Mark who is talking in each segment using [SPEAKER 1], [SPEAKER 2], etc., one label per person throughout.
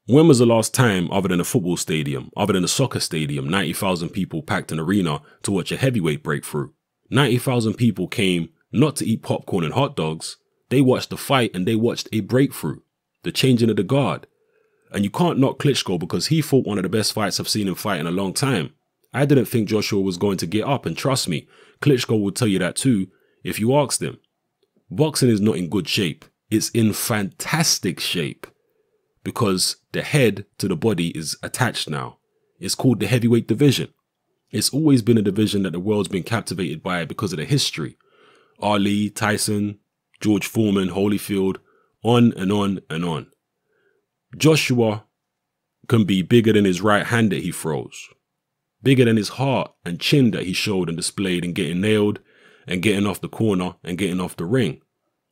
[SPEAKER 1] When was the last time, other than a football stadium, other than a soccer stadium, 90,000 people packed an arena to watch a heavyweight breakthrough? 90,000 people came not to eat popcorn and hot dogs. They watched the fight and they watched a breakthrough, the changing of the guard. And you can't knock Klitschko because he fought one of the best fights I've seen him fight in a long time. I didn't think Joshua was going to get up, and trust me, Klitschko will tell you that too if you asked him. Boxing is not in good shape. It's in fantastic shape because the head to the body is attached now. It's called the heavyweight division. It's always been a division that the world's been captivated by because of the history. Ali, Tyson, George Foreman, Holyfield, on and on and on. Joshua can be bigger than his right hand that he throws, bigger than his heart and chin that he showed and displayed in getting nailed and getting off the corner and getting off the ring.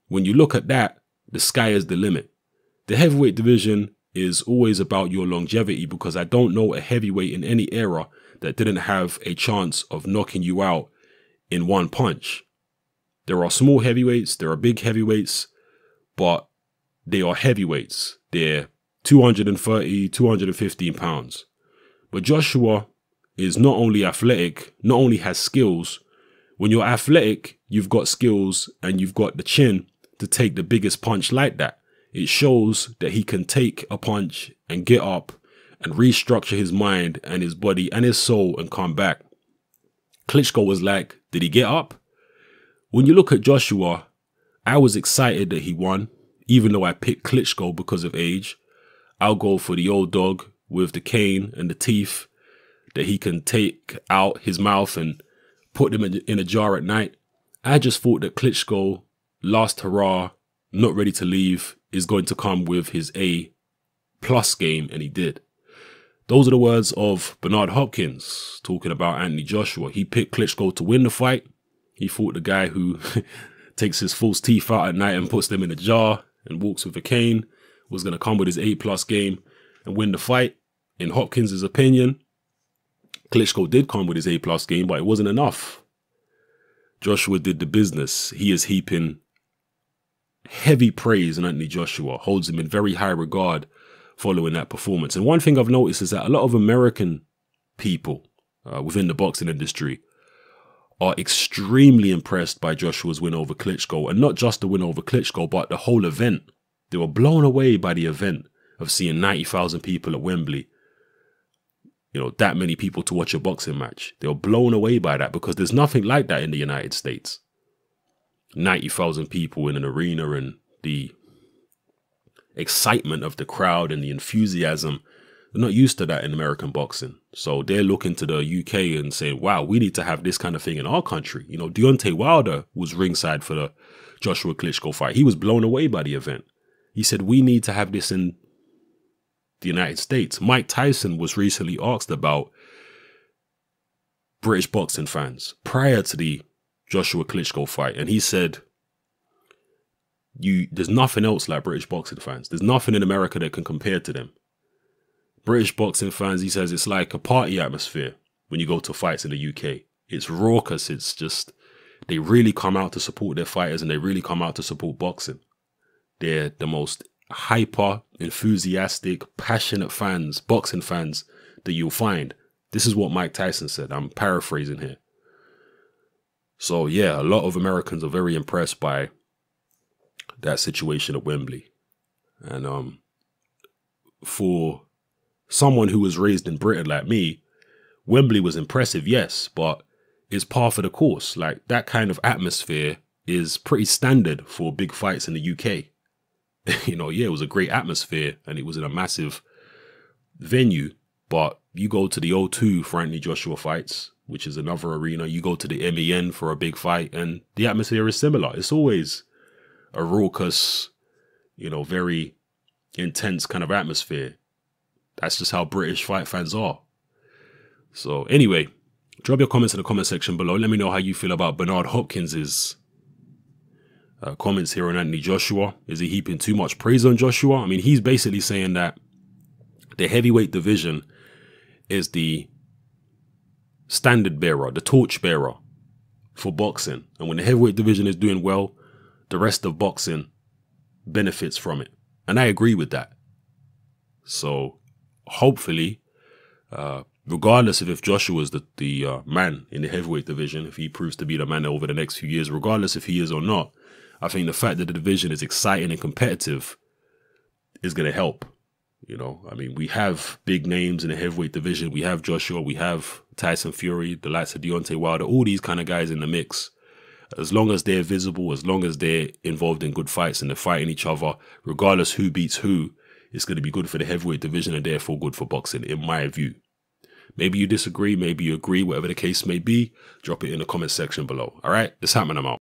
[SPEAKER 1] When you look at that, the sky is the limit. The heavyweight division is always about your longevity because I don't know a heavyweight in any era that didn't have a chance of knocking you out in one punch. There are small heavyweights, there are big heavyweights, but they are heavyweights. They're 230, 215 pounds. But Joshua is not only athletic, not only has skills. When you're athletic, you've got skills and you've got the chin to take the biggest punch like that. It shows that he can take a punch and get up and restructure his mind and his body and his soul and come back. Klitschko was like, did he get up? When you look at Joshua, I was excited that he won, even though I picked Klitschko because of age. I'll go for the old dog with the cane and the teeth that he can take out his mouth and put them in a jar at night. I just thought that Klitschko, last hurrah, not ready to leave, is going to come with his A+ game, and he did. Those are the words of Bernard Hopkins talking about Anthony Joshua. He picked Klitschko to win the fight. He fought the guy who takes his false teeth out at night and puts them in a jar and walks with a cane, was going to come with his A+ game and win the fight. In Hopkins' opinion, Klitschko did come with his A+ game, but it wasn't enough. Joshua did the business. He is heaping heavy praise on Anthony Joshua, holds him in very high regard following that performance. And one thing I've noticed is that a lot of American people within the boxing industry are extremely impressed by Joshua's win over Klitschko, and not just the win over Klitschko, but the whole event. They were blown away by the event of seeing 90,000 people at Wembley. You know, that many people to watch a boxing match. They were blown away by that because there's nothing like that in the United States. 90,000 people in an arena and the excitement of the crowd and the enthusiasm. They're not used to that in American boxing. So they're looking to the UK and saying, wow, we need to have this kind of thing in our country. You know, Deontay Wilder was ringside for the Joshua Klitschko fight. He was blown away by the event. He said, we need to have this in the United States. Mike Tyson was recently asked about British boxing fans prior to the Joshua Klitschko fight. And he said, there's nothing else like British boxing fans. There's nothing in America that can compare to them. British boxing fans, he says, it's like a party atmosphere when you go to fights in the UK. It's raucous. It's just, they really come out to support their fighters and they really come out to support boxing. They're the most hyper, enthusiastic, passionate fans, boxing fans that you'll find. This is what Mike Tyson said. I'm paraphrasing here. So yeah, a lot of Americans are very impressed by that situation at Wembley. And for someone who was raised in Britain like me, Wembley was impressive, yes, but it's par for the course. Like, that kind of atmosphere is pretty standard for big fights in the UK. You know, yeah, it was a great atmosphere and it was in a massive venue, but you go to the O2 for Anthony Joshua fights, which is another arena, you go to the MEN for a big fight, and the atmosphere is similar. It's always a raucous, you know, very intense kind of atmosphere. That's just how British fight fans are. So anyway, drop your comments in the comment section below. Let me know how you feel about Bernard Hopkins's comments here on Anthony Joshua. Is he heaping too much praise on Joshua? I mean, he's basically saying that the heavyweight division is the standard bearer, the torch bearer for boxing. And when the heavyweight division is doing well, the rest of boxing benefits from it. And I agree with that. So hopefully, regardless of if Joshua is the man in the heavyweight division, if he proves to be the man over the next few years, regardless if he is or not, I think the fact that the division is exciting and competitive is going to help. You know, I mean, we have big names in the heavyweight division. We have Joshua, we have Tyson Fury, the likes of Deontay Wilder, all these kind of guys in the mix. As long as they're visible, as long as they're involved in good fights and they're fighting each other, regardless who beats who, it's going to be good for the heavyweight division and therefore good for boxing, in my view. Maybe you disagree, maybe you agree, whatever the case may be, drop it in the comment section below. All right, it's happening, I'm out.